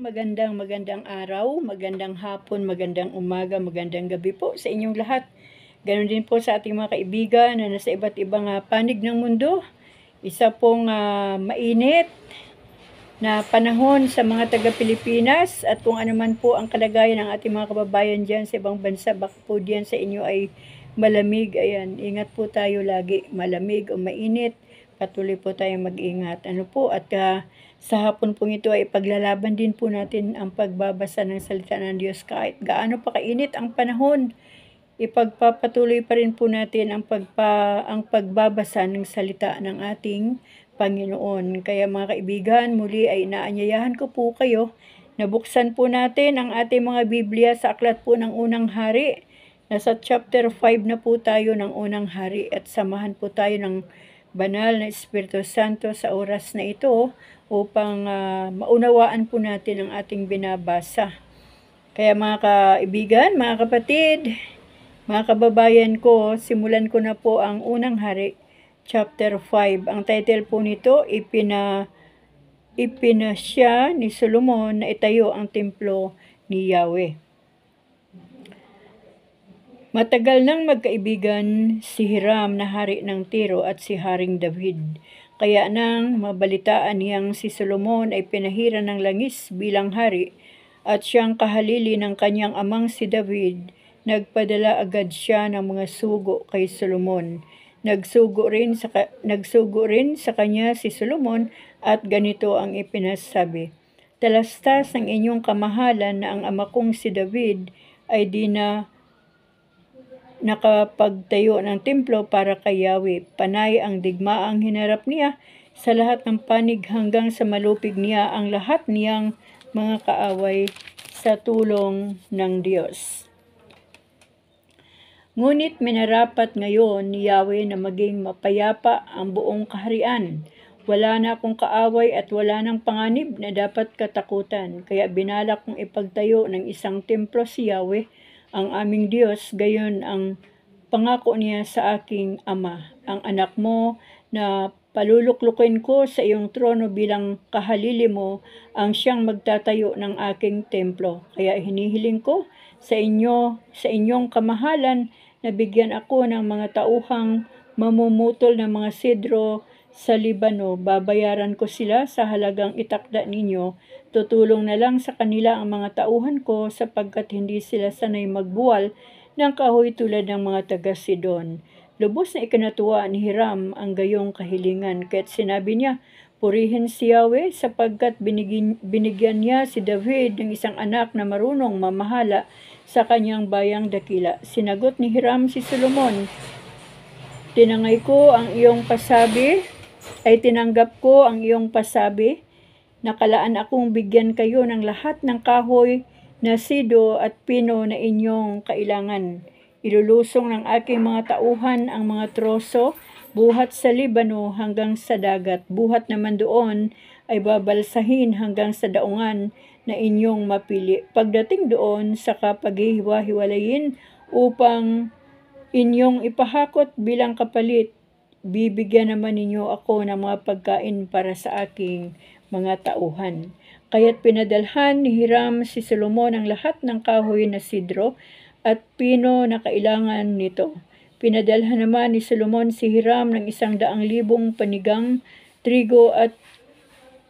Magandang araw, magandang hapon, magandang umaga, magandang gabi po sa inyong lahat. Ganon din po sa ating mga kaibigan na nasa iba't ibang panig ng mundo. Isa pong mainit na panahon sa mga taga-Pilipinas at kung ano man po ang kalagayan ng ating mga kababayan dyan sa ibang bansa, baka po diyan sa inyo ay malamig. Ayan, ingat po tayo lagi, malamig o mainit. Patuloy po tayong mag-ingat. Ano po, at sa hapon pong ito ay paglalaban din po natin ang pagbabasa ng salita ng Diyos kahit gaano pa kainit ang panahon. Ipagpapatuloy pa rin po natin ang pagbabasa ng salita ng ating Panginoon. Kaya mga kaibigan, muli ay inaanyayahan ko po kayo na buksan po natin ang ating mga Biblia sa aklat po ng Unang Hari. Nasa chapter 5 na po tayo ng Unang Hari at samahan po tayo ng Banal na Espiritu Santo sa oras na ito upang maunawaan po natin ang ating binabasa. Kaya mga kaibigan, mga kapatid, mga kababayan ko, simulan ko na po ang Unang Hari, chapter 5. Ang title po nito, ipinasya ni Solomon na itayo ang templo ni Yahweh. Matagal nang magkaibigan si Hiram na hari ng Tiro at si Haring David. Kaya nang mabalitaan niyang si Solomon ay pinahiran ng langis bilang hari at siyang kahalili ng kanyang amang si David, nagpadala agad siya ng mga sugo kay Solomon. Nagsugo rin sa kanya si Solomon at ganito ang ipinasabi, "Talastas ng inyong kamahalan na ang ama kong si David ay di na nakapagtayo ng templo para kay Yahweh. Panay ang digmaang hinarap niya sa lahat ng panig hanggang sa malupig niya ang lahat niyang mga kaaway sa tulong ng Diyos. Ngunit minarapat ngayon ni Yahweh na maging mapayapa ang buong kaharian. Wala na akong kaaway at wala nang panganib na dapat katakutan. Kaya binalak kong ipagtayo ng isang templo si Yahweh, ang aming Diyos, gayon ang pangako niya sa aking ama. Ang anak mo na paluluklukin ko sa iyong trono bilang kahalili mo ang siyang magtatayo ng aking templo. Kaya hinihiling ko sa inyong kamahalan na bigyan ako ng mga tauhang mamumutol ng mga sidro sa Libano. Babayaran ko sila sa halagang itakda ninyo. Tutulong na lang sa kanila ang mga tauhan ko sapagkat hindi sila sanay magbuwal ng kahoy tulad ng mga taga-Sidon." Lubos na ikinatuwa ni Hiram ang gayong kahilingan, kaya't sinabi niya, "Purihin si Yahweh sapagkat binigyan niya si David ng isang anak na marunong mamahala sa kanyang bayang dakila." Sinagot ni Hiram si Solomon, Tinanggap ko ang iyong pasabi, nakalaan akong bigyan kayo ng lahat ng kahoy na sido at pino na inyong kailangan. Ilulusong ng aking mga tauhan ang mga troso buhat sa Libano hanggang sa dagat. Buhat naman doon ay babalsahin hanggang sa daungan na inyong mapili. Pagdating doon, saka paghihiwa-hiwalayin upang inyong ipahakot bilang kapalit. Bibigyan naman ninyo ako ng mga pagkain para sa aking mga tauhan. Kaya't pinadalhan ni Hiram si Solomon ang lahat ng kahoy na sidro at pino na kailangan nito. Pinadalhan naman ni Solomon si Hiram ng 100,000 panigang trigo at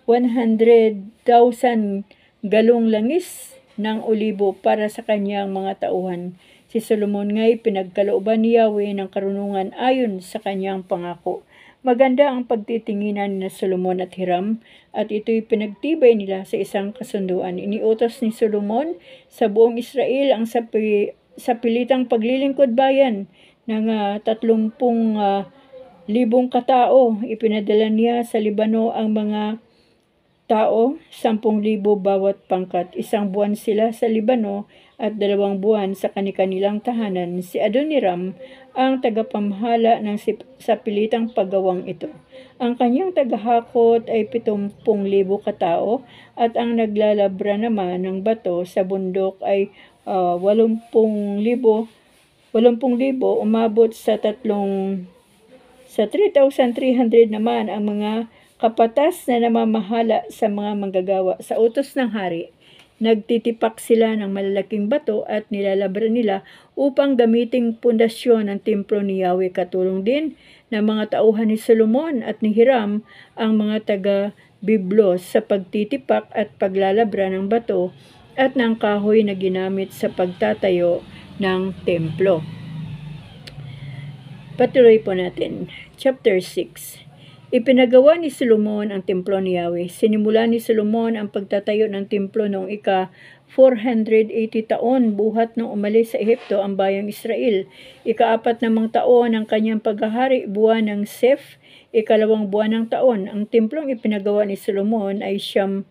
100,000 galong langis ng olibo para sa kanyang mga tauhan. Si Solomon nga'y pinagkalooban ni Yahweh ng karunungan ayon sa kanyang pangako. Maganda ang pagtitinginan ni Solomon at Hiram at ito'y pinagtibay nila sa isang kasunduan. Iniutos ni Solomon sa buong Israel ang sapilitang paglilingkod bayan ng 30,000 katao. Ipinadala niya sa Libano ang mga tao, 10,000 bawat pangkat. 1 buwan sila sa Libano at 2 buwan sa kanilang tahanan. Si Adoniram ang tagapamahala ng sapilitang paggawang ito. Ang kanyang tagahakot ay 70,000 katao at ang naglalabra naman ng bato sa bundok ay 80,000. Umabot sa 3,300 naman ang mga kapatas na namamahala sa mga manggagawa. Sa utos ng hari, Nagtitipak sila ng malalaking bato at nilalabra nila upang gamiting pundasyon ng templo ni Yahweh. Katulong din ng mga tauhan ni Solomon at ni Hiram ang mga taga-Biblos sa pagtitipak at paglalabra ng bato at ng kahoy na ginamit sa pagtatayo ng templo. Patuloy po natin. Chapter 6. Ipinagawa ni Solomon ang templo ni Yahweh. Sinimula ni Solomon ang pagtatayo ng templo noong 480 taon buhat nung umalis sa Ehipto ang bayang Israel. 4 taon ng kanyang paghahari, buwan ng Sef, 2 buwan ng taon. Ang templong ipinagawa ni Solomon ay 70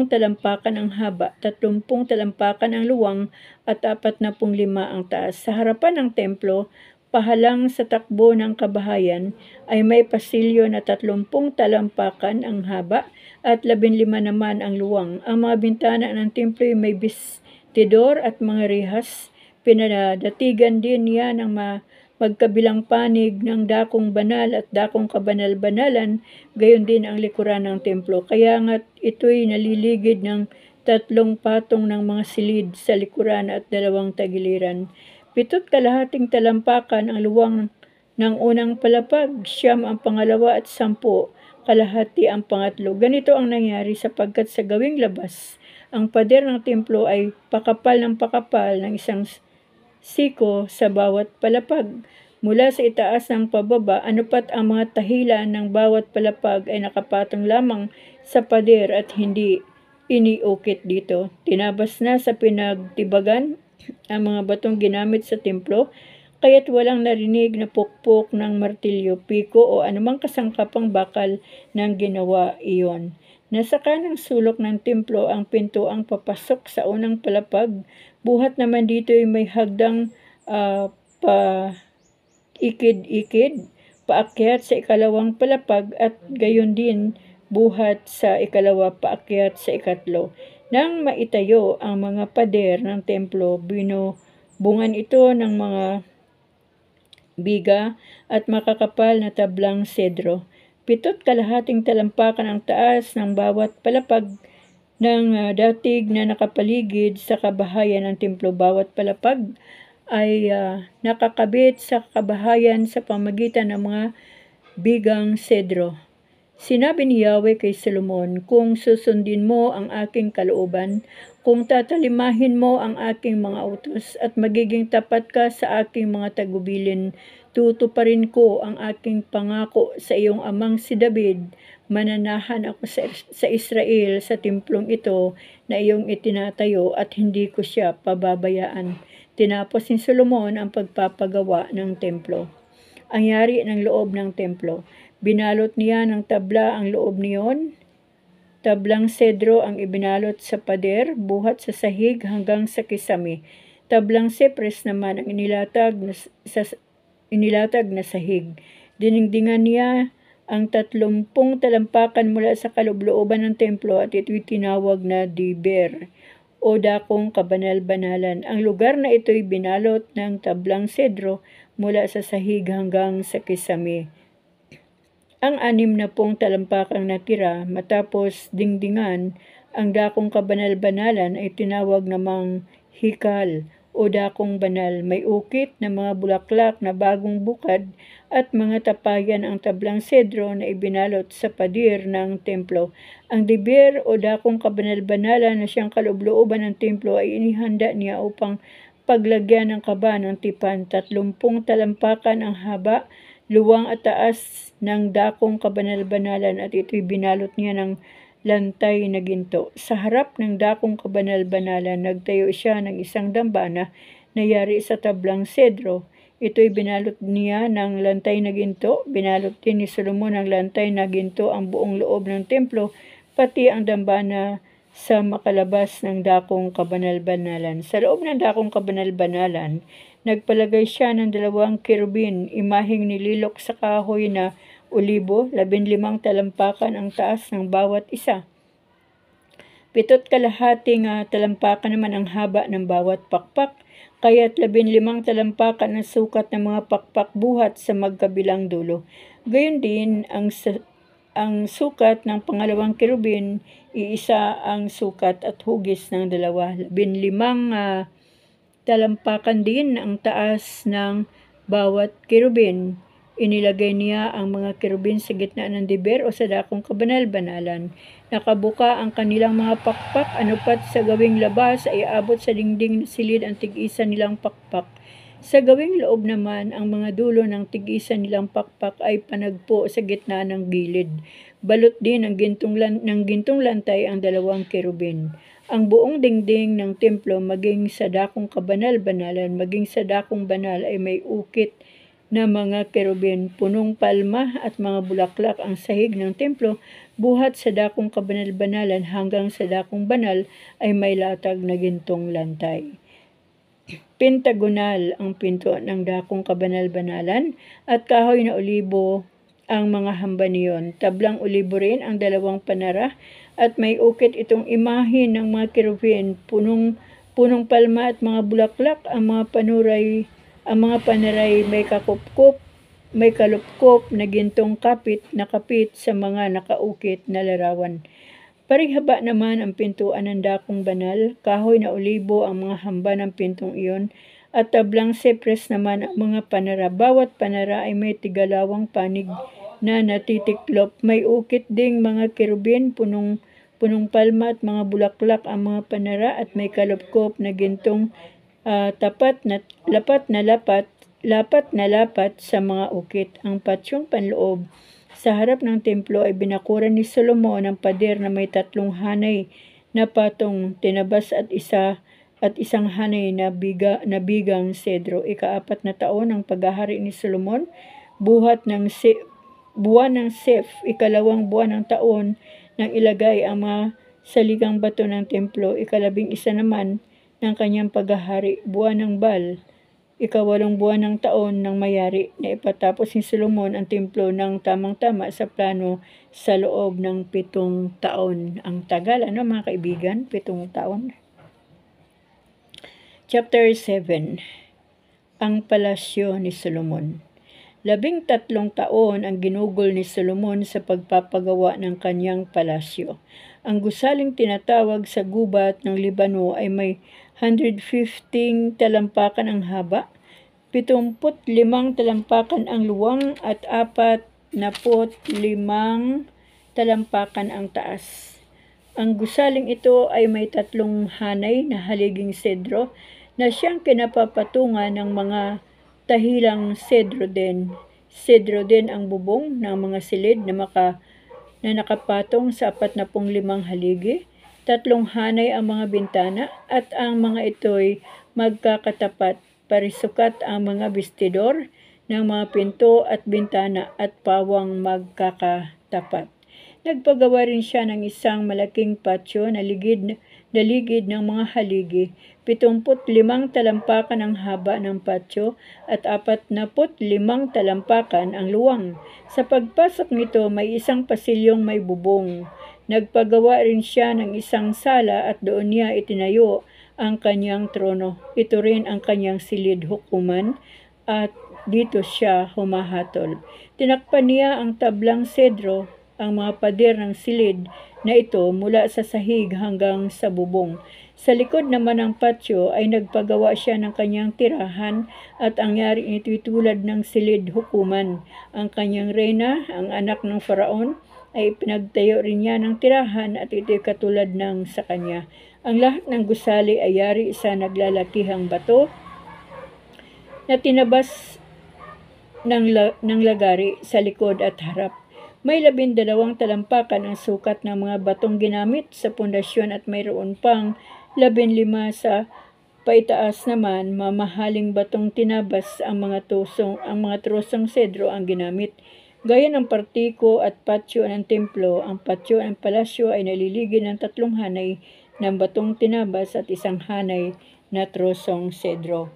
talampakan ang haba, 30 talampakan ang luwang at 45 ang taas. Sa harapan ng templo, pahalang sa takbo ng kabahayan ay may pasilyo na 30 talampakan ang haba at 15 naman ang luwang. Ang mga bintana ng templo ay may bistidor at mga rihas. Pinadatigan din niya ng magkabilang panig ng dakong banal at dakong kabanal-banalan, gayon din ang likuran ng templo. Kaya nga't ito'y naliligid ng 3 patong ng mga silid sa likuran at 2 tagiliran. 7 kalahating talampakan ang luwang ng unang palapag, 9 ang pangalawa at 10 kalahati ang pangatlo. Ganito ang nangyari sapagkat sa gawing labas, ang pader ng templo ay pakapal ng 1 siko sa bawat palapag. Mula sa itaas ng pababa, anupat ang mga tahilan ng bawat palapag ay nakapatong lamang sa pader at hindi iniukit dito. Tinabas na sa pinagtibagan ang mga batong ginamit sa templo, kaya't walang narinig na pukpok ng martilyo, piko o anumang kasangkapang bakal ng ginawa iyon. Nasa kanang sulok ng templo ang pintuang papasok sa unang palapag, buhat naman dito ay may hagdang paikid-ikid, paakyat sa 2 palapag at gayon din buhat sa 2 paakyat sa 3. Nang maitayo ang mga pader ng templo, binubungan ito ng mga biga at makakapal na tablang sedro. 7 kalahating talampakan ang taas ng bawat palapag ng datig na nakapaligid sa kabahayan ng templo. Bawat palapag ay nakakabit sa kabahayan sa pamagitan ng mga bigang sedro. Sinabi ni Yahweh kay Solomon, kung susundin mo ang aking kalooban, kung tatalimahin mo ang aking mga utos at magiging tapat ka sa aking mga tagubilin, tutuparin ko ang aking pangako sa iyong amang si David. Mananahan ako sa Israel sa templong ito na iyong itinatayo at hindi ko siya pababayaan. Tinapos ni Solomon ang pagpapagawa ng templo. Ang yari ng loob ng templo. Binalot niya ng tabla ang loob niyon. Tablang sedro ang ibinalot sa pader, buhat sa sahig hanggang sa kisame. Tablang sepres naman ang inilatag na sahig. Diningdingan niya ang 30 talampakan mula sa kaloob-looban ng templo at ito'y tinawag na Diber o dakong kabanal-banalan. Ang lugar na ito'y binalot ng tablang sedro mula sa sahig hanggang sa kisame. Ang 60 talampakang natira matapos dingdingan ang dakong kabanal-banalan ay tinawag namang hikal o dakong banal. May ukit na mga bulaklak na bagong bukad at mga tapayan ang tablang sedro na ibinalot sa pader ng templo. Ang diber o dakong kabanal-banalan na siyang kaloob-looban ng templo ay inihanda niya upang paglagyan ng kaba ng tipan. 30 talampakan ang haba, luwang at taas ng dakong kabanal-banalan at ito'y binalot niya ng lantay na ginto. Sa harap ng dakong kabanal-banalan, nagtayo siya ng isang dambana na yari sa tablang sedro. Ito'y binalot niya ng lantay na ginto. Binalot din ni Solomon ng lantay na ginto ang buong loob ng templo, pati ang dambana sa makalabas ng dakong kabanal-banalan. Sa loob ng dakong kabanal-banalan, nagpalagay siya ng 2 kerubin, imaheng nililok sa kahoy na olibo, 15 talampakan ang taas ng bawat isa. 7 kalahating talampakan naman ang haba ng bawat pakpak, kaya't 15 talampakan ang sukat ng mga pakpak buhat sa magkabilang dulo. Gayon din ang ang sukat ng pangalawang kerubin, iisa ang sukat at hugis ng dalawa. 15 talampakan din ang taas ng bawat kerubin. Inilagay niya ang mga kerubin sa gitna ng diber o sa dakong kabanal-banalan. Nakabuka ang kanilang mga pakpak, anupat sa gawing labas ay aabot sa dingding na silid ang tig-isa nilang pakpak. Sa gawing loob naman, ang mga dulo ng tig-isa nilang pakpak ay panagpo sa gitna ng gilid. Balot din ng gintong lantay ang dalawang kerubin. Ang buong dingding ng templo, maging sa dakong kabanal-banalan, maging sa dakong banal ay may ukit na mga kerubin, punong palma at mga bulaklak. Ang sahig ng templo, buhat sa dakong kabanal-banalan hanggang sa dakong banal ay may latag na gintong lantay. Pentagonal ang pinto ng dakong kabanal-banalan at kahoy na olibo ang mga hamba niyon. Tablang olibo rin ang dalawang panara at may ukit itong imahe ng mga kerubin, punong palma at mga bulaklak. Ang mga panaray may kalupkop na gintong nakapit sa mga nakaukit na larawan. Parihaba naman ang pintuan ng dakong banal, kahoy na olibo ang mga hamba ng pintong iyon, at tablang sepres naman ang mga panara. Bawat panara ay may tigalawang panig na natitiklop. May ukit ding mga kerubin, punong palma at mga bulaklak ang mga panara, at may kalupkop na gintong lapat na lapat sa mga ukit. Ang patyong panloob sa harap ng templo ay binakuran ni Solomon ng pader na may 3 hanay na patong tinabas at isang hanay na bigang sedro. Ika-4 na taon ng paghahari ni Solomon, buwan ng Sef, ikalawang buwan ng taon nang ilagay ang mga saligang bato ng templo. Ika-11 naman ng kanyang paghahari, buwan ng Bal, ika-8 buwan ng taon ng mayari, na ipatapos ni Solomon ang templo ng tamang-tama sa plano sa loob ng 7 taon. Ang tagal, mga kaibigan? 7 taon. Chapter 7. Ang palasyo ni Solomon. 13 taon ang ginugol ni Solomon sa pagpapagawa ng kanyang palasyo. Ang gusaling tinatawag sa gubat ng Libano ay may 115 talampakan ang haba, 75 talampakan ang luwang, at 45 talampakan ang taas. Ang gusaling ito ay may 3 hanay na haliging sedro na siyang kinapapatungan ng mga tahilang sedro din. Sedro din ang bubong ng mga silid na nakapatong sa 45 haligi. 3 hanay ang mga bintana at ang mga ito'y magkakatapat. Parisukat ang mga bestidor ng mga pinto at bintana at pawang magkakatapat. Nagpagawa rin siya ng isang malaking patio na ligid ng mga haligi. 75 talampakan ang haba ng patio at 45 talampakan ang luwang. Sa pagpasok nito may isang pasilyong may bubong. Nagpagawa rin siya ng isang sala at doon niya itinayo ang kanyang trono. Ito rin ang kanyang silid hukuman at dito siya humahatol. Tinakpan niya ang tablang sedro, ang mga pader ng silid na ito mula sa sahig hanggang sa bubong. Sa likod naman ng patio ay nagpagawa siya ng kanyang tirahan at ang yari nito'y tulad ng silid hukuman. Ang kanyang reyna, ang anak ng Faraon, ay pinagtayo rin niya ng tirahan at ito'y katulad ng sa kanya. Ang lahat ng gusali ay yari sa naglalakihang bato na tinabas ng lagari sa likod at harap. May 12 talampakan ang sukat ng mga batong ginamit sa pundasyon at mayroon pang 15 sa paitaas naman. Mamahaling batong tinabas ang mga trosong sedro ang ginamit. Gaya ng partiko at patio ng templo, ang patio ng palasyo ay naliligid ng 3 hanay ng batong tinabas at isang hanay na trosong sedro.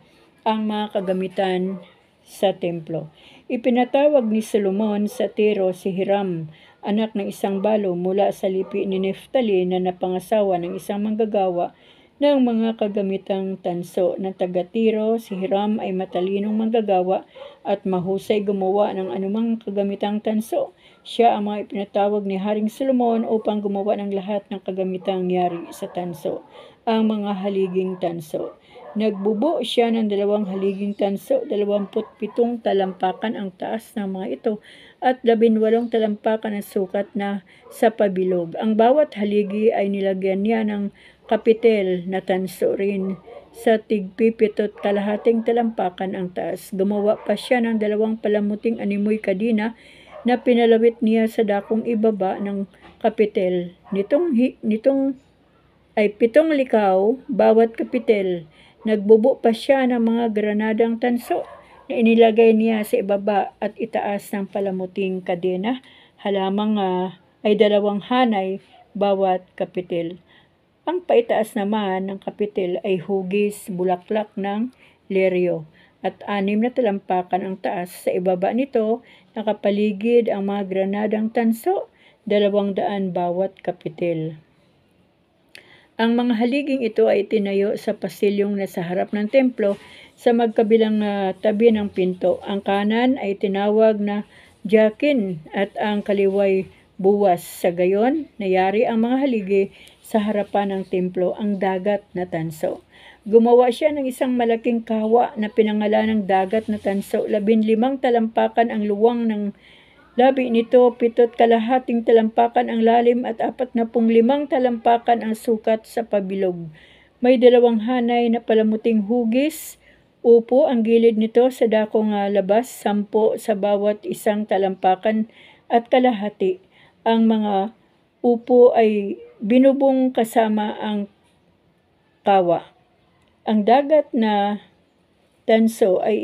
Ang mga kagamitan sa templo. Ipinatawag ni Solomon sa Tiro si Hiram, anak ng isang balo mula sa lipi ni Neftali na napangasawa ng isang manggagawa ng mga kagamitang tanso ng taga-Tiro. Si Hiram ay matalinong manggagawa at mahusay gumawa ng anumang kagamitang tanso. Siya ang mga ipinatawag ni Haring Solomon upang gumawa ng lahat ng kagamitang yari sa tanso, ang mga haliging tanso. Nagbubo siya ng 2 haliging tanso, 27 talampakan ang taas ng mga ito at 18 talampakan ang sukat na sa pabilog. Ang bawat haligi ay nilagyan niya ng kapitel na tanso rin sa tig-7.5 talampakan ang taas. Gumawa pa siya ng 2 palamuting animoy kadina na pinalawit niya sa dakong ibaba ng kapitel. Nitong ay 7 likaw bawat kapitel. Nagbubo pa siya ng mga granadang tanso na inilagay niya sa ibaba at itaas ng palamuting kadena. Halamang ay 2 hanay bawat kapitel. Ang paitaas naman ng kapitel ay hugis bulaklak ng leryo at 6 na talampakan ang taas. Sa ibaba nito, nakapaligid ang mga granadang tanso, 200 bawat kapitel. Ang mga haliging ito ay tinayo sa pasilyong nasa harap ng templo sa magkabilang tabi ng pinto. Ang kanan ay tinawag na Jakin at ang kaliway buwas. Sa gayon, nayari ang mga haligi sa harapan ng templo, ang dagat na tanso. Gumawa siya ng isang malaking kawa na pinangalan ng dagat na tanso. 15 talampakan ang luwang ng labi nito, 7.5 talampakan ang lalim at 45 talampakan ang sukat sa pabilog. May 2 hanay na palamuting hugis. Upo ang gilid nito sa dakong labas, 10 sa bawat isang talampakan at kalahati. Ang mga upo ay binubong kasama ang kawa. Ang dagat na tanso ay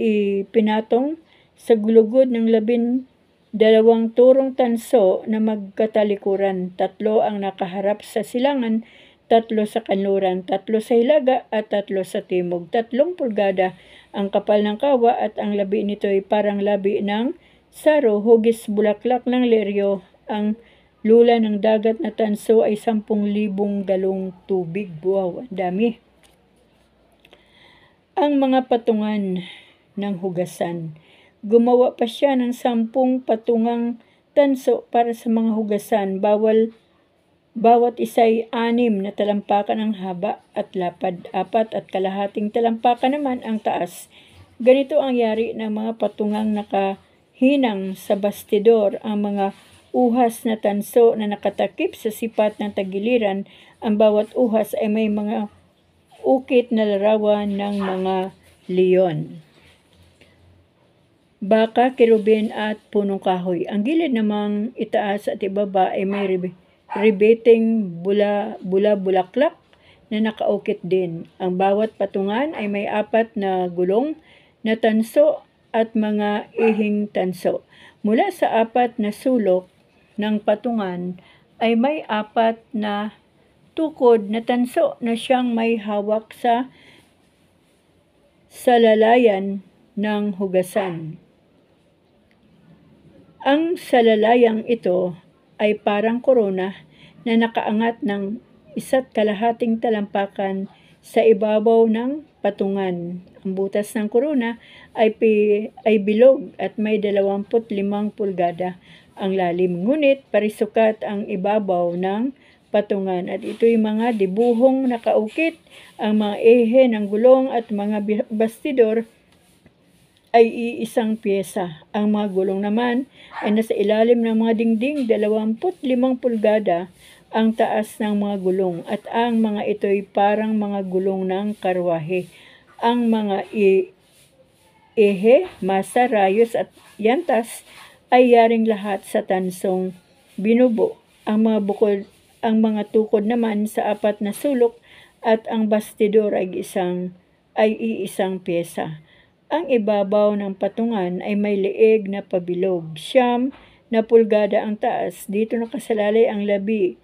ipinatong sa gulugod ng 12 turong tanso na magkatalikuran. 3 ang nakaharap sa silangan, 3 sa kanluran, 3 sa hilaga at 3 sa timog. 3 pulgada ang kapal ng kawa at ang labi nito ay parang labi ng saro, hugis bulaklak ng leryo. Ang lula ng dagat na tanso ay 10,000 galong tubig. Wow, ang dami. Ang mga patungan ng hugasan. Gumawa pa siya ng 10 patungang tanso para sa mga hugasan. Bawat isa ay 6 na talampakan ang haba at lapad, 4.5 talampakan naman ang taas. Ganito ang yari ng mga patungang nakahinang sa bastidor. Ang mga uhas na tanso na nakatakip sa sipat ng tagiliran, ang bawat uhas ay may mga ukit na larawan ng mga leon, baka, kerubin at punong kahoy. Ang gilid namang itaas at ibaba ay may ribeting bulaklak na nakaukit din. Ang bawat patungan ay may 4 na gulong na tanso at mga ihing tanso. Mula sa 4 na sulok ng patungan ay may 4 na tukod na tanso na siyang may hawak sa salalayan ng hugasan. Ang salalayang ito ay parang korona na nakaangat ng 1.5 talampakan sa ibabaw ng patungan. Ang butas ng korona ay bilog at may 25 pulgada ang lalim, ngunit parisukat ang ibabaw ng patungan at ito'y mga dibuhong nakaukit. Ang mga ehe ng gulong at mga bastidor ay iisang pyesa. Ang mga gulong naman ay nasa ilalim ng mga dingding. 25 pulgada ang taas ng mga gulong at ang mga ito'y parang mga gulong ng karwahe. Ang mga ehe, masa, rayos at yantas ay yaring lahat sa tansong binubo. Ang mga tukod naman sa 4 na sulok at ang bastidor ay iisang pyesa. Ang ibabaw ng patungan ay may leeg na pabilog. 9 na pulgada ang taas. Dito nakasalalay ang labi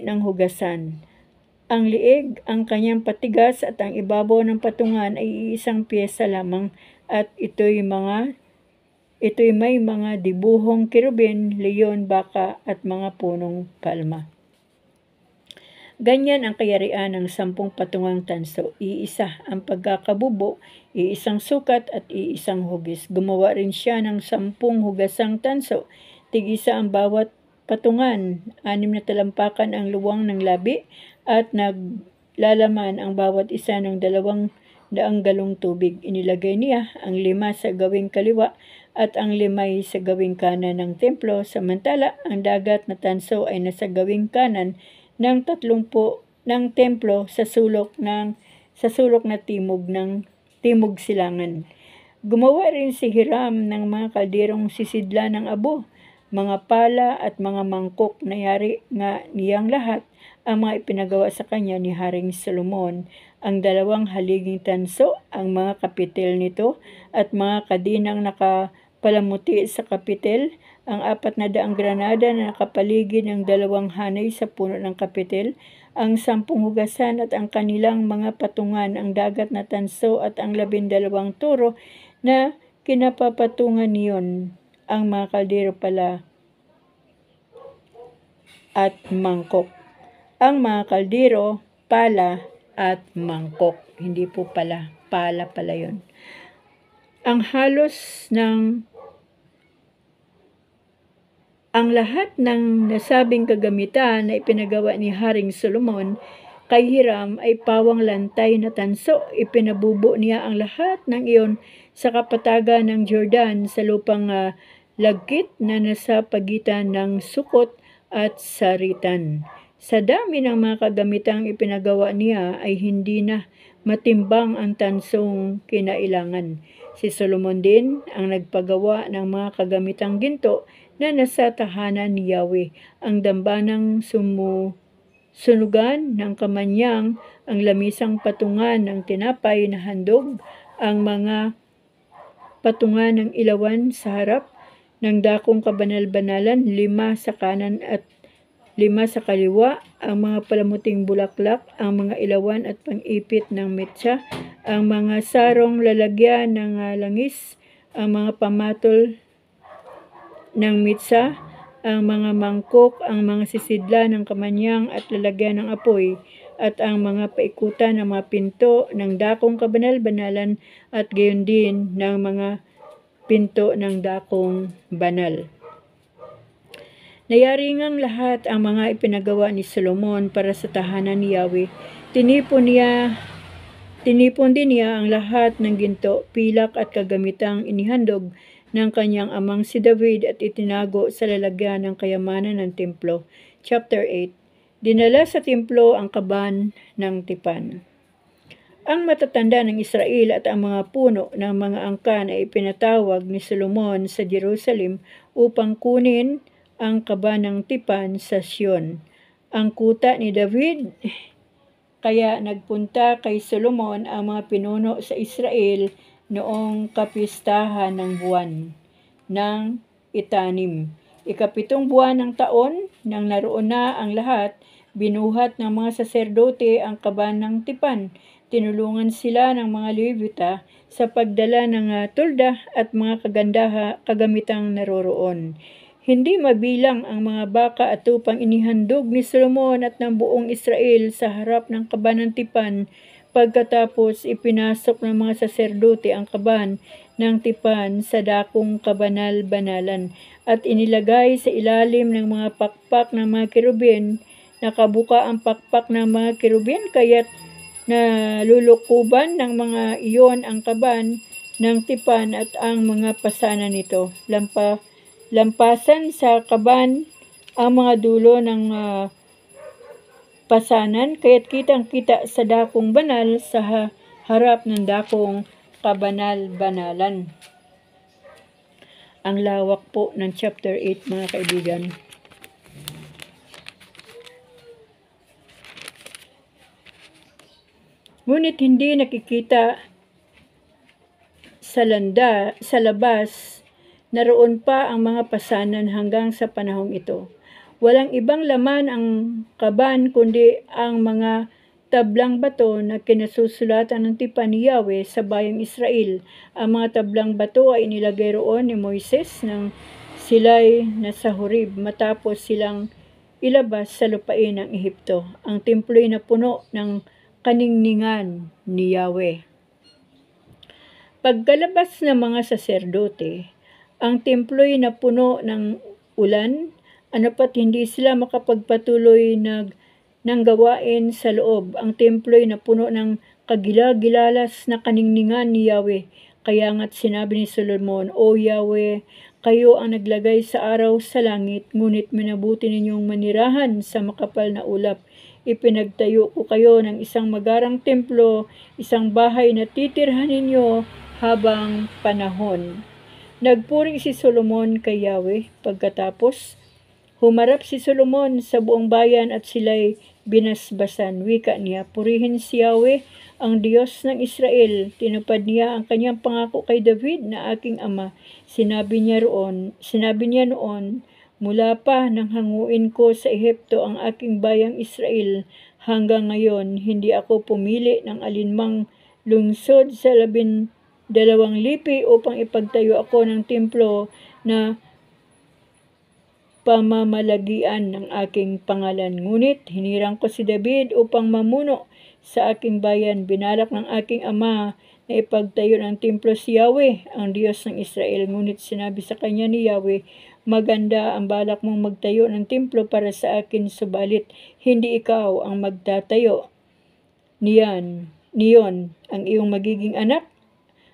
ng hugasan. Ang leeg, ang kanyang patigas at ang ibabaw ng patungan ay iisang pyesa lamang at ito'y may mga dibuhong kerubin, leon, baka at mga punong palma. Ganyan ang kayarian ng 10 patungang tanso. Iisa ang pagkakabubo, iisang sukat at iisang hugis. Gumawa rin siya ng 10 hugasang tanso. Tig-isa ang bawat patungan. 6 na talampakan ang luwang ng labi at naglalaman ang bawat isa ng 200 galong tubig. Inilagay niya ang 5 sa gawing kaliwa at ang 5 sa gawing kanan ng templo. Samantala, ang dagat na tanso ay nasa gawing kanan ng 30 ng templo sa sulok na timog silangan. Gumawa rin si Hiram ng mga kalderong sisidla ng abo, mga pala at mga mangkok na yari nga niyang lahat ang mga ipinagawa sa kanya ni Haring Solomon. Ang 2 haliging tanso, ang mga kapitel nito at mga kadinang nakapalamuti sa kapitel, ang 400 granada na nakapaligid ng 2 hanay sa puno ng kapitel, ang 10 hugasan at ang kanilang mga patungan, ang dagat na tanso at ang 12 turo na kinapapatungan niyon, ang mga kaldero pala at mangkok. Ang mga kaldero, pala at mangkok. Hindi po pala yun. Ang lahat ng nasabing kagamitan na ipinagawa ni Haring Solomon kay Hiram ay pawang lantay na tanso. Ipinabubo niya ang lahat ng iyon sa kapatagan ng Jordan sa lupang lagkit na nasa pagitan ng Sukot at Saritan. Sa dami ng mga kagamitang ipinagawa niya ay hindi na matimbang ang tansong kinailangan. Si Solomon din ang nagpagawa ng mga kagamitang ginto na nasa tahanan ni Yahweh, ang dambanang sunugan ng kamanyang, ang lamisang patungan ng tinapay na handog, ang mga patungan ng ilawan sa harap ng dakong kabanal-banalan, 5 sa kanan at 5 sa kaliwa, ang mga palamuting bulaklak, ang mga ilawan at pang-ipit ng metsa, ang mga sarong lalagyan ng langis, ang mga pamatol ng mitsa, ang mga mangkok, ang mga sisidla ng kamanyang at lalagyan ng apoy, at ang mga paikutan ng mga pinto ng dakong kabanal-banalan at gayon din ng mga pinto ng dakong banal. Nayari ngang lahat ang mga ipinagawa ni Solomon para sa tahanan ni Yahweh. Tinipon din niya ang lahat ng ginto, pilak at kagamitang inihandog ng kanyang amang si David at itinago sa lalagyan ng kayamanan ng templo. Chapter 8. Dinala sa templo ang kaban ng tipan. Ang matatanda ng Israel at ang mga puno ng mga angkan ay ipinatawag ni Solomon sa Jerusalem upang kunin ang kaban ng tipan sa Sion, ang kuta ni David. Kaya nagpunta kay Solomon ang mga pinuno sa Israel noong kapistahan ng buwan ng Itanim. 7 buwan ng taon, nang naroon na ang lahat, binuhat ng mga saserdote ang kaban ng tipan. Tinulungan sila ng mga Levita sa pagdala ng tulda at mga kagamitang naroroon. Hindi mabilang ang mga baka at upang inihandog ni Solomon at ng buong Israel sa harap ng kaban ng tipan. Pagkatapos ipinasok ng mga saserdote ang kaban ng tipan sa dakong kabanal-banalan at inilagay sa ilalim ng mga pakpak ng mga kerubin. Nakabuka ang pakpak ng mga kerubin kaya't nalulukuban ng mga iyon ang kaban ng tipan at ang mga pasanan nito. Lampasan sa kaban ang mga dulo ng pasanan, kaya't kitang-kita sa dakong banal sa harap ng dakong kabanal-banalan. Ang lawak po ng chapter 8, mga kaibigan. Ngunit hindi nakikita sa labas, naroon pa ang mga pasanan hanggang sa panahong ito. Walang ibang laman ang kaban kundi ang mga tablang bato na kinasusulatan ng tipan ni Yahweh sa bayang Israel. Ang mga tablang bato ay inilagay roon ni Moises nang sila'y nasa Horeb matapos silang ilabas sa lupain ng Ehipto. Ang templo'y napuno ng kaningningan ni Yahweh. Pagkalabas ng mga saserdote, ang templo'y napuno ng ulan, pat hindi sila makapagpatuloy ng gawain sa loob. Ang templo'y napuno ng kagilagilalas na kaningningan ni Yahweh. Kaya nga't sinabi ni Solomon, O Yahweh, kayo ang naglagay sa araw sa langit, ngunit minabuti ninyong manirahan sa makapal na ulap. Ipinagtayo ko kayo ng isang magarang templo, isang bahay na titirhan ninyo habang panahon. Nagpuri si Solomon kay Yahweh. Pagkatapos, humarap si Solomon sa buong bayan at sila'y binasbasan. Wika niya, purihin si Yahweh, ang Diyos ng Israel. Tinupad niya ang kanyang pangako kay David na aking ama. Sinabi niya noon, mula pa nang hanguin ko sa Ehipto ang aking bayang Israel, hanggang ngayon hindi ako pumili ng alinmang lungsod sa 12 lipi upang ipagtayo ako ng templo na pamamalagian ng aking pangalan. Ngunit hinirang ko si David upang mamuno sa aking bayan. Binalak ng aking ama na ipagtayo ng templo si Yahweh, ang Diyos ng Israel. Ngunit sinabi sa kanya ni Yahweh, maganda ang balak mong magtayo ng templo para sa akin, subalit hindi ikaw ang magtatayo niyon ang iyong magiging anak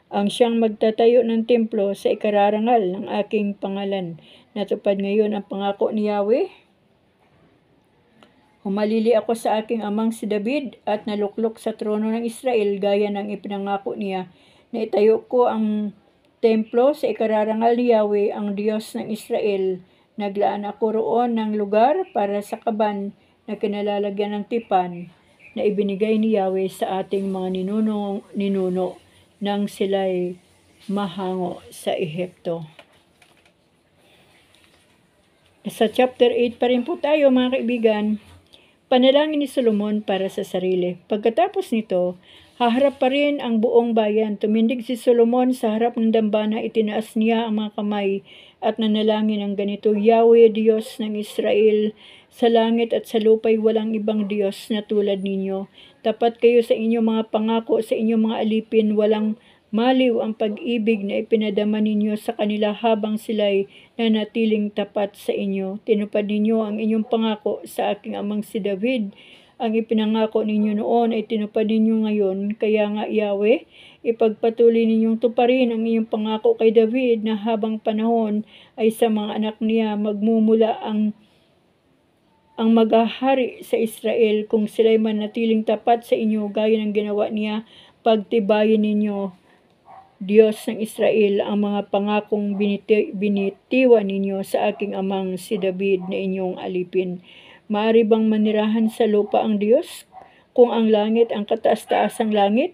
ang siyang magtatayo ng templo sa ikararangal ng aking pangalan. Natupad ngayon ang pangako ni Yahweh. Humalili ako sa aking amang si David at naluklok sa trono ng Israel gaya ng ipinangako niya na itayo ko ang templo sa ikararangal ni Yahweh, ang Diyos ng Israel. Naglaan ako roon ng lugar para sa kaban na kinalalagyan ng tipan na ibinigay ni Yahweh sa ating mga ninuno nang sila'y mahango sa Ehipto. Sa chapter 8 pa rin po tayo mga kaibigan. Panalangin ni Solomon para sa sarili. Pagkatapos nito, haharap pa rin ang buong bayan. Tumindig si Solomon sa harap ng dambana, itinaas niya ang mga kamay at nanalangin ng ganito, Yahweh, Diyos ng Israel, sa langit at sa lupa'y walang ibang Diyos na tulad ninyo. Tapat kayo sa inyong mga pangako, sa inyong mga alipin, walang maliw ang pag-ibig na ipinadama ninyo sa kanila habang sila'y nanatiling tapat sa inyo. Tinupad ninyo ang inyong pangako sa aking amang si David. Ang ipinangako ninyo noon ay tinupad ninyo ngayon. Kaya nga Yahweh, ipagpatuloy ninyong tuparin ang inyong pangako kay David na habang panahon ay sa mga anak niya magmumula ang maghahari sa Israel. Kung sila'y manatiling tapat sa inyo gaya ng ginawa niya, pagtibayin ninyo, Diyos ng Israel, ang mga pangakong binitiwan ninyo sa aking amang si David na inyong alipin. Maaari bang manirahan sa lupa ang Diyos? Kung ang langit, ang kataas-taasang langit,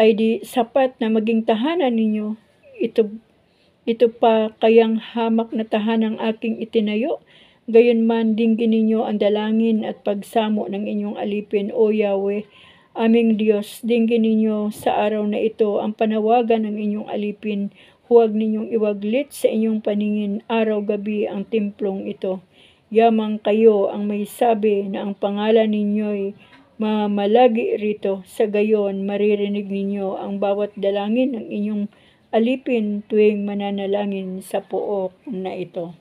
ay di sapat na maging tahanan ninyo, ito pa kayang hamak na tahanang aking itinayo? Gayunman dinggin ninyo ang dalangin at pagsamo ng inyong alipin, O Yahweh, aming Diyos. Dinggin ninyo sa araw na ito ang panawagan ng inyong alipin. Huwag ninyong iwaglit sa inyong paningin araw-gabi ang templong ito. Yamang kayo ang may sabi na ang pangalan ninyo'y mamalagi rito. Sa gayon, maririnig ninyo ang bawat dalangin ng inyong alipin tuwing mananalangin sa pook na ito.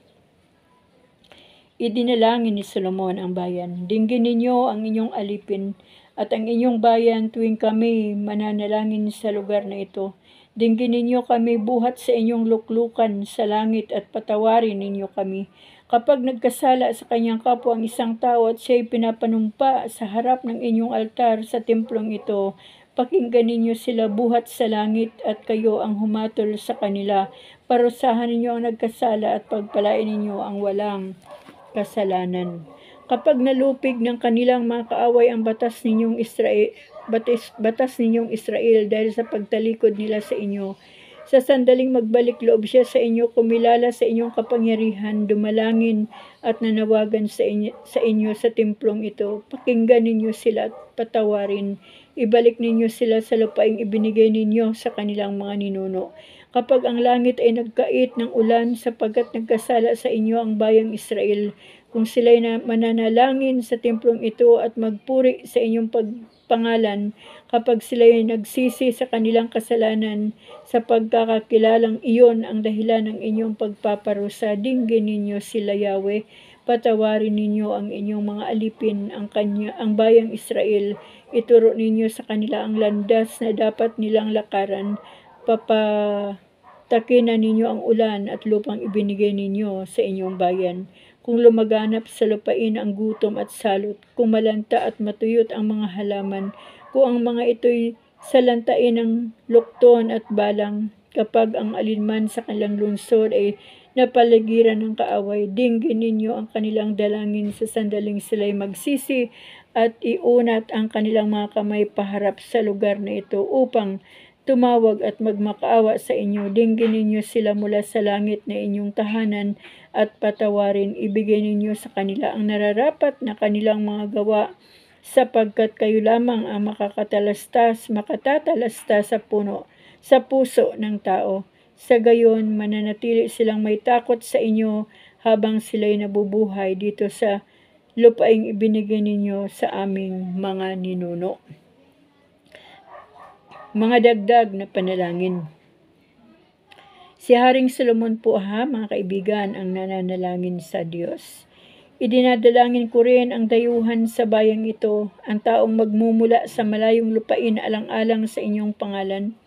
Idinalangin ni Solomon ang bayan. Dinggin ninyo ang inyong alipin at ang inyong bayan tuwing kami mananalangin sa lugar na ito. Dinggin ninyo kami buhat sa inyong luklukan sa langit at patawarin ninyo kami. Kapag nagkasala sa kanyang kapwa ang isang tao at siya'y pinapanumpa sa harap ng inyong altar sa templong ito, pakinggan ninyo sila buhat sa langit at kayo ang humatol sa kanila. Parusahan ninyo ang nagkasala at pagpalain ninyo ang walang kasalanan. Kapag nalupig ng kanilang mga kaaway ang batas ninyong Israel dahil sa pagtalikod nila sa inyo, sa sandaling magbalik loob siya sa inyo, kumilala sa inyong kapangyarihan, dumalangin at nanawagan sa inyo sa templong ito, pakinggan ninyo sila at patawarin. Ibalik ninyo sila sa lupaing ibinigay ninyo sa kanilang mga ninuno. Kapag ang langit ay nagkait ng ulan sapagkat nagkasala sa inyo ang bayang Israel, kung sila'y mananalangin sa templong ito at magpuri sa inyong pagpangalan, kapag sila'y nagsisi sa kanilang kasalanan, sa pagkakakilalang iyon ang dahilan ng inyong pagpaparusa, dinggin ninyo sila, Yahweh. Patawarin ninyo ang inyong mga alipin, ang bayang Israel. Ituro ninyo sa kanila ang landas na dapat nilang lakaran. Papatakinan ninyo ang ulan at lupang ibinigay ninyo sa inyong bayan. Kung lumaganap sa lupain ang gutom at salot, kung malanta at matuyot ang mga halaman, kung ang mga ito'y salantain ng lukton at balang, kapag ang alinman sa kanilang lungsod ay napaligiran ng kaaway, dinggin ninyo ang kanilang dalangin sa sandaling sila'y magsisi at iunat ang kanilang mga kamay paharap sa lugar na ito upang tumawag at magmakaawa sa inyo. Dinggin ninyo sila mula sa langit na inyong tahanan at patawarin. Ibigay ninyo sa kanila ang nararapat na kanilang mga gawa, sapagkat kayo lamang ang makatatastas sa puso ng tao. Sa gayon, mananatili silang may takot sa inyo habang sila'y nabubuhay dito sa lupaing ibinigay ninyo sa aming mga ninuno. Mga dagdag na panalangin. Si Haring Solomon po mga kaibigan, ang nananalangin sa Diyos. Idinadalangin ko rin ang dayuhan sa bayang ito, ang taong magmumula sa malayong lupain alang-alang sa inyong pangalan.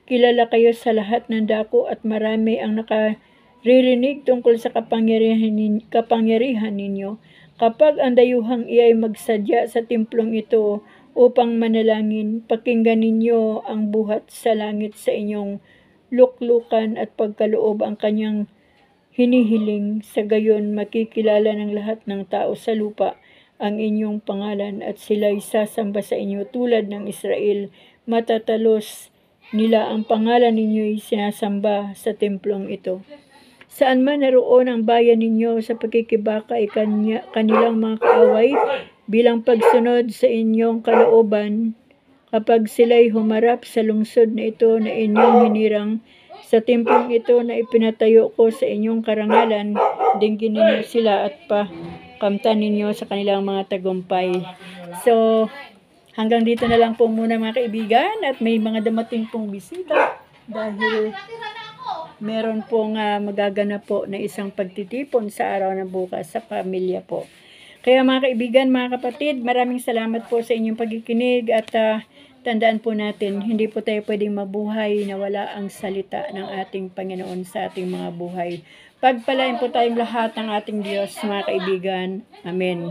Kilala kayo sa lahat ng dako at marami ang nakaririnig tungkol sa kapangyarihan ninyo. Kapag ang dayuhang iya'y magsadya sa templong ito upang manalangin, pakinggan ninyo ang buhat sa langit sa inyong luklukan at pagkaloob ang kanyang hinihiling. Sa gayon, makikilala ng lahat ng tao sa lupa ang inyong pangalan at sila'y sasamba sa inyo tulad ng Israel. Matatalos nila ang pangalan ninyo'y sinasamba sa templong ito. Saan man naroon ang bayan ninyo sa pagkikibaka ay kanilang mga kaaway bilang pagsunod sa inyong kalooban, kapag sila'y humarap sa lungsod na ito na inyong hinirang, sa templong ito na ipinatayo ko sa inyong karangalan, dinggin ninyo sila at pakamtan ninyo sa kanilang mga tagumpay. So, hanggang dito na lang po muna mga kaibigan, at may mga damating pong bisita dahil meron pong magaganap po na isang pagtitipon sa araw ng bukas sa pamilya po. Kaya mga kaibigan, mga kapatid, maraming salamat po sa inyong pagkikinig at tandaan po natin, hindi po tayo pwedeng mabuhay na wala ang salita ng ating Panginoon sa ating mga buhay. Pagpalain po tayong lahat ng ating Diyos, mga kaibigan. Amen.